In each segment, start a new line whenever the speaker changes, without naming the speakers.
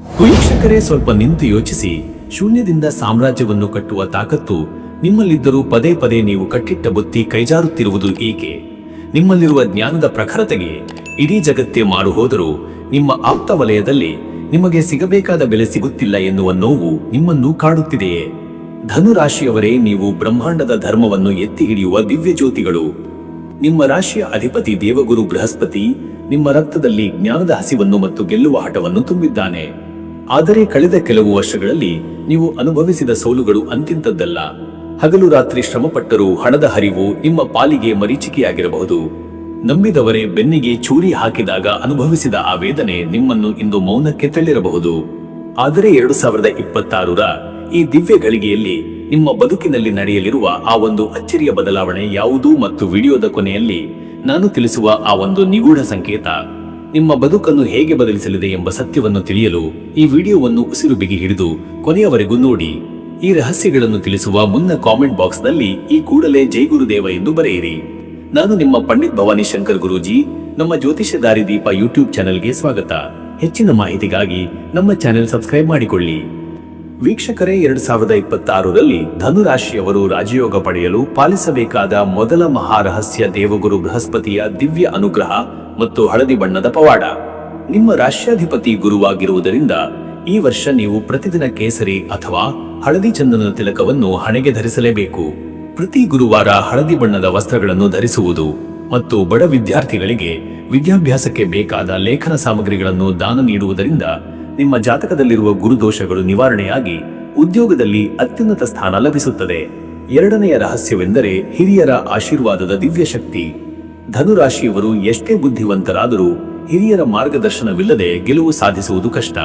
ವೀಕ್ಷಕರೇ, ಸ್ವಲ್ಪ ನಿಂತು ಯೋಚಿಸಿ. ಶೂನ್ಯದಿಂದ ಸಾಮ್ರಾಜ್ಯವನ್ನು ಕಟ್ಟುವ ತಾಕತ್ತು ನಿಮ್ಮಲ್ಲಿದ್ದರೂ ಪದೇ ಪದೇ ನೀವು ಕಟ್ಟಿಟ್ಟ ಬುತ್ತಿ ಕೈಜಾರುತ್ತಿರುವುದು ಏಕೆ? ನಿಮ್ಮಲ್ಲಿರುವ ಜ್ಞಾನದ ಪ್ರಖರತೆಗೆ ಇಡೀ ಜಗತ್ತೇ ಮಾರು ಹೋದರೂ ನಿಮ್ಮ ಆಪ್ತ ವಲಯದಲ್ಲಿ ನಿಮಗೆ ಸಿಗಬೇಕಾದ ಬೆಲೆ ಸಿಗುತ್ತಿಲ್ಲ ಎನ್ನುವ ನೋವು ನಿಮ್ಮನ್ನು ಕಾಡುತ್ತಿದೆಯೇ? ಧನುರಾಶಿಯವರೇ, ನೀವು ಬ್ರಹ್ಮಾಂಡದ ಧರ್ಮವನ್ನು ಎತ್ತಿ ಹಿಡಿಯುವ ದಿವ್ಯ ಜ್ಯೋತಿಗಳು. ನಿಮ್ಮ ರಾಶಿಯ ಅಧಿಪತಿ ದೇವಗುರು ಬೃಹಸ್ಪತಿ ನಿಮ್ಮ ರಕ್ತದಲ್ಲಿ ಜ್ಞಾನದ ಹಸಿವನ್ನು ಮತ್ತು ಗೆಲ್ಲುವ ಹಠವನ್ನು ತುಂಬಿದ್ದಾನೆ. ಆದರೆ ಕಳೆದ ಕೆಲವು ವರ್ಷಗಳಲ್ಲಿ ನೀವು ಅನುಭವಿಸಿದ ಸೋಲುಗಳು ಅಂತಿಂತದ್ದಲ್ಲ. ಹಗಲು ರಾತ್ರಿ ಶ್ರಮಪಟ್ಟರೂ ಹಣದ ಹರಿವು ನಿಮ್ಮ ಪಾಲಿಗೆ ಮರೀಚಿಕೆಯಾಗಿರಬಹುದು. ನಂಬಿದವರೇ ಬೆನ್ನಿಗೆ ಚೂರಿ ಹಾಕಿದಾಗ ಅನುಭವಿಸಿದ ಆ ವೇದನೆ ನಿಮ್ಮನ್ನು ಇಂದು ಮೌನಕ್ಕೆ ತಳ್ಳಿರಬಹುದು. ಆದರೆ 2026ರ ಈ ದಿವ್ಯ ಗಳಿಗೆಯಲ್ಲಿ ನಿಮ್ಮ ಬದುಕಿನಲ್ಲಿ ನಡೆಯಲಿರುವ ಆ ಒಂದು ಅಚ್ಚರಿಯ ಬದಲಾವಣೆ ಯಾವುದು ಮತ್ತು ವಿಡಿಯೋದ ಕೊನೆಯಲ್ಲಿ ನಾನು ತಿಳಿಸುವ ಆ ಒಂದು ನಿಗೂಢ ಸಂಕೇತ ನಿಮ್ಮ ಬದುಕನ್ನು ಹೇಗೆ ಬದಲಿಸಲಿದೆ ಎಂಬ ಸತ್ಯವನ್ನು ತಿಳಿಯಲು ಈ ವಿಡಿಯೋವನ್ನು ಉಸಿರು ಬಿಗಿ ಹಿಡಿದು ಕೊನೆಯವರೆಗೂ ನೋಡಿ. ಈ ರಹಸ್ಯಗಳನ್ನು ತಿಳಿಸುವ ಮುನ್ನ ಕಾಮೆಂಟ್ ಬಾಕ್ಸ್ ನಲ್ಲಿ ಈ ಕೂಡಲೇ ಜೈ ಗುರುದೇವ ಎಂದು ಬರೆಯಿರಿ. ನಾನು ನಿಮ್ಮ ಪಂಡಿತ್ ಭವಾನಿ ಶಂಕರ್ ಗುರೂಜಿ. ನಮ್ಮ ಜ್ಯೋತಿಷ್ಯ ದಾರಿ ದೀಪ ಯೂಟ್ಯೂಬ್ ಚಾನೆಲ್ಗೆ ಸ್ವಾಗತ. ಹೆಚ್ಚಿನ ಮಾಹಿತಿಗಾಗಿ ನಮ್ಮ ಚಾನೆಲ್ ಸಬ್ಸ್ಕ್ರೈಬ್ ಮಾಡಿಕೊಳ್ಳಿ. ವೀಕ್ಷಕರೇ, 2026ರಲ್ಲಿ ಧನುರಾಶಿಯವರು ರಾಜಯೋಗ ಪಡೆಯಲು ಪಾಲಿಸಬೇಕಾದ ಮೊದಲ ಮಹಾರಹಸ್ಯ ದೇವಗುರು ಬೃಹಸ್ಪತಿಯ ದಿವ್ಯ ಅನುಗ್ರಹ ಮತ್ತು ಹಳದಿ ಬಣ್ಣದ ಪವಾಡ. ನಿಮ್ಮ ರಾಶ್ಯಾಧಿಪತಿ ಗುರುವಾಗಿರುವುದರಿಂದ ಈ ವರ್ಷ ನೀವು ಪ್ರತಿದಿನ ಕೇಸರಿ ಅಥವಾ ಹಳದಿ ಚಂದನದ ತಿಲಕವನ್ನು ಹಣೆಗೆ ಧರಿಸಲೇಬೇಕು. ಪ್ರತಿ ಗುರುವಾರ ಹಳದಿ ಬಣ್ಣದ ವಸ್ತ್ರಗಳನ್ನು ಧರಿಸುವುದು ಮತ್ತು ಬಡ ವಿದ್ಯಾರ್ಥಿಗಳಿಗೆ ವಿದ್ಯಾಭ್ಯಾಸಕ್ಕೆ ಬೇಕಾದ ಲೇಖನ ಸಾಮಗ್ರಿಗಳನ್ನು ದಾನ ನೀಡುವುದರಿಂದ ನಿಮ್ಮ ಜಾತಕದಲ್ಲಿರುವ ಗುರುದೋಷಗಳು ನಿವಾರಣೆಯಾಗಿ ಉದ್ಯೋಗದಲ್ಲಿ ಅತ್ಯುನ್ನತ ಸ್ಥಾನ ಲಭಿಸುತ್ತದೆ. ಎರಡನೆಯ ರಹಸ್ಯವೆಂದರೆ ಹಿರಿಯರ ಆಶೀರ್ವಾದದ ದಿವ್ಯ ಶಕ್ತಿ. ಧನುರಾಶಿಯವರು ಎಷ್ಟೇ ಬುದ್ಧಿವಂತರಾದರೂ ಹಿರಿಯರ ಮಾರ್ಗದರ್ಶನವಿಲ್ಲದೆ ಗೆಲುವು ಸಾಧಿಸುವುದು ಕಷ್ಟ.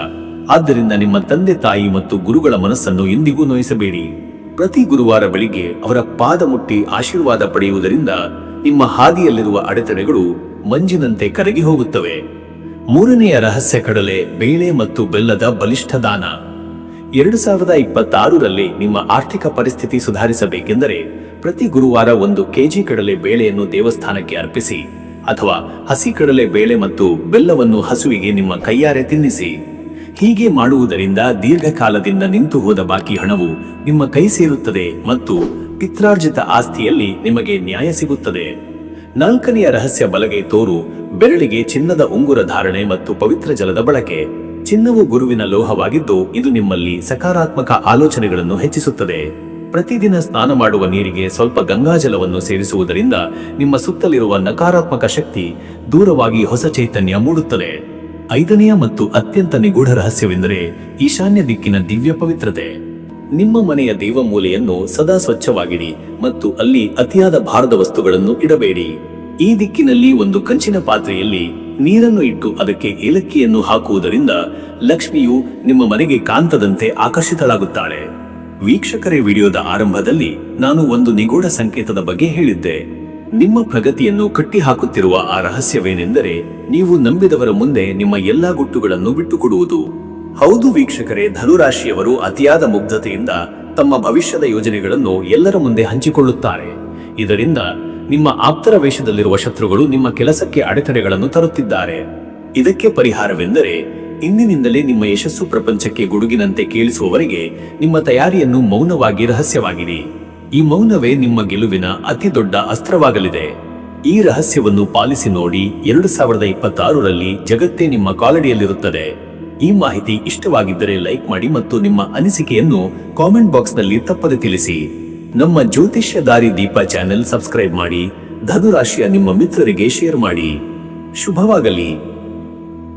ಆದ್ದರಿಂದ ನಿಮ್ಮ ತಂದೆ ತಾಯಿ ಮತ್ತು ಗುರುಗಳ ಮನಸ್ಸನ್ನು ಎಂದಿಗೂ ನೋಯಿಸಬೇಡಿ. ಪ್ರತಿ ಗುರುವಾರ ಬೆಳಿಗ್ಗೆ ಅವರ ಪಾದ ಮುಟ್ಟಿ ಆಶೀರ್ವಾದ ಪಡೆಯುವುದರಿಂದ ನಿಮ್ಮ ಹಾದಿಯಲ್ಲಿರುವ ಅಡೆತಡೆಗಳು ಮಂಜಿನಂತೆ ಕರಗಿ ಹೋಗುತ್ತವೆ. ಮೂರನೆಯ ರಹಸ್ಯ ಕಡಲೆ, ಬೇಳೆ ಮತ್ತು ಬೆಲ್ಲದ ಬಲಿಷ್ಠ ದಾನ. 2026ರಲ್ಲಿ ನಿಮ್ಮ ಆರ್ಥಿಕ ಪರಿಸ್ಥಿತಿ ಸುಧಾರಿಸಬೇಕೆಂದರೆ ಪ್ರತಿ ಗುರುವಾರ 1 ಕೆಜಿ ಕಡಲೆ ಬೇಳೆಯನ್ನು ದೇವಸ್ಥಾನಕ್ಕೆ ಅರ್ಪಿಸಿ ಅಥವಾ ಹಸಿ ಕಡಲೆ ಬೇಳೆ ಮತ್ತು ಬೆಲ್ಲವನ್ನು ಹಸುವಿಗೆ ನಿಮ್ಮ ಕೈಯಾರೆ ತಿನ್ನಿಸಿ. ಹೀಗೆ ಮಾಡುವುದರಿಂದ ದೀರ್ಘಕಾಲದಿಂದ ನಿಂತು ಹೋದ ಬಾಕಿ ಹಣವು ನಿಮ್ಮ ಕೈ ಸೇರುತ್ತದೆ ಮತ್ತು ಪಿತ್ರಾರ್ಜಿತ ಆಸ್ತಿಯಲ್ಲಿ ನಿಮಗೆ ನ್ಯಾಯ ಸಿಗುತ್ತದೆ. ನಾಲ್ಕನೆಯ ರಹಸ್ಯ ಬಲಗೈ ತೋರು ಬೆರಳಿಗೆ ಚಿನ್ನದ ಉಂಗುರ ಧಾರಣೆ ಮತ್ತು ಪವಿತ್ರ ಜಲದ ಬಳಕೆ. ಚಿನ್ನವು ಗುರುವಿನ ಲೋಹವಾಗಿದ್ದು ಇದು ನಿಮ್ಮಲ್ಲಿ ಸಕಾರಾತ್ಮಕ ಆಲೋಚನೆಗಳನ್ನು ಹೆಚ್ಚಿಸುತ್ತದೆ. ಪ್ರತಿದಿನ ಸ್ನಾನ ಮಾಡುವ ನೀರಿಗೆ ಸ್ವಲ್ಪ ಗಂಗಾಜಲವನ್ನು ಸೇರಿಸುವುದರಿಂದ ನಿಮ್ಮ ಸುತ್ತಲಿರುವ ನಕಾರಾತ್ಮಕ ಶಕ್ತಿ ದೂರವಾಗಿ ಹೊಸ ಚೈತನ್ಯ ಮೂಡುತ್ತದೆ. ಐದನೆಯ ಮತ್ತು ಅತ್ಯಂತ ನಿಗೂಢ ರಹಸ್ಯವೆಂದರೆ ಈಶಾನ್ಯ ದಿಕ್ಕಿನ ದಿವ್ಯ ಪವಿತ್ರತೆ. ನಿಮ್ಮ ಮನೆಯ ದೇವಮೂಲೆಯನ್ನು ಸದಾ ಸ್ವಚ್ಛವಾಗಿಡಿ ಮತ್ತು ಅಲ್ಲಿ ಅತಿಯಾದ ಭಾರದ ವಸ್ತುಗಳನ್ನು ಇಡಬೇಡಿ. ಈ ದಿಕ್ಕಿನಲ್ಲಿ ಒಂದು ಕಂಚಿನ ಪಾತ್ರೆಯಲ್ಲಿ ನೀರನ್ನು ಇಟ್ಟು ಅದಕ್ಕೆ ಏಲಕ್ಕಿಯನ್ನು ಹಾಕುವುದರಿಂದ ಲಕ್ಷ್ಮಿಯು ನಿಮ್ಮ ಮನೆಗೆ ಕಾಂತದಂತೆ ಆಕರ್ಷಿತಳಾಗುತ್ತಾಳೆ. ವೀಕ್ಷಕರೇ, ವಿಡಿಯೋದ ಆರಂಭದಲ್ಲಿ ನಾನು ಒಂದು ನಿಗೂಢ ಸಂಕೇತದ ಬಗ್ಗೆ ಹೇಳಿದ್ದೆ. ನಿಮ್ಮ ಪ್ರಗತಿಯನ್ನು ಕಟ್ಟಿಹಾಕುತ್ತಿರುವ ಆ ರಹಸ್ಯವೇನೆಂದರೆ ನೀವು ನಂಬಿದವರ ಮುಂದೆ ನಿಮ್ಮ ಎಲ್ಲಾ ಗುಟ್ಟುಗಳನ್ನು ಬಿಟ್ಟುಕೊಡುವುದು. ಹೌದು ವೀಕ್ಷಕರೇ, ಧನುರಾಶಿಯವರು ಅತಿಯಾದ ಮುಗ್ಧತೆಯಿಂದ ತಮ್ಮ ಭವಿಷ್ಯದ ಯೋಜನೆಗಳನ್ನು ಎಲ್ಲರ ಮುಂದೆ ಹಂಚಿಕೊಳ್ಳುತ್ತಾರೆ. ಇದರಿಂದ ನಿಮ್ಮ ಆಪ್ತರ ವೇಷದಲ್ಲಿರುವ ಶತ್ರುಗಳು ನಿಮ್ಮ ಕೆಲಸಕ್ಕೆ ಅಡೆತಡೆಗಳನ್ನು ತರುತ್ತಿದ್ದಾರೆ. ಇದಕ್ಕೆ ಪರಿಹಾರವೆಂದರೆ ಇಂದಿನಿಂದಲೇ ನಿಮ್ಮ ಯಶಸ್ಸು ಪ್ರಪಂಚಕ್ಕೆ ಗುಡುಗಿನಂತೆ ಕೇಳಿಸುವವರೆಗೆ ನಿಮ್ಮ ತಯಾರಿಯನ್ನು ಮೌನವಾಗಿ ರಹಸ್ಯವಾಗಿಡಿ. ಈ ಮೌನವೇ ನಿಮ್ಮ ಗೆಲುವಿನ ಅತಿ ದೊಡ್ಡ ಅಸ್ತ್ರವಾಗಲಿದೆ. ಈ ರಹಸ್ಯವನ್ನು ಪಾಲಿಸಿ ನೋಡಿ. 2026ರಲ್ಲಿ ಜಗತ್ತೇ ನಿಮ್ಮ ಕಾಲಡಿಯಲ್ಲಿರುತ್ತದೆ. ಈ ಮಾಹಿತಿ ಇಷ್ಟವಾಗಿದ್ದರೆ ಲೈಕ್ ಮಾಡಿ ಮತ್ತು ನಿಮ್ಮ ಅನಿಸಿಕೆಯನ್ನು ಕಾಮೆಂಟ್ ಬಾಕ್ಸ್ ನಲ್ಲಿ ತಪ್ಪದೆ ತಿಳಿಸಿ. ನಮ್ಮ ಜ್ಯೋತಿಷ್ಯ ದಾರಿ ದೀಪ ಚಾನೆಲ್ ಸಬ್ಸ್ಕ್ರೈಬ್ ಮಾಡಿ. ಧನುರಾಶಿಯ ನಿಮ್ಮ ಮಿತ್ರರಿಗೆ ಶೇರ್ ಮಾಡಿ. ಶುಭವಾಗಲಿ.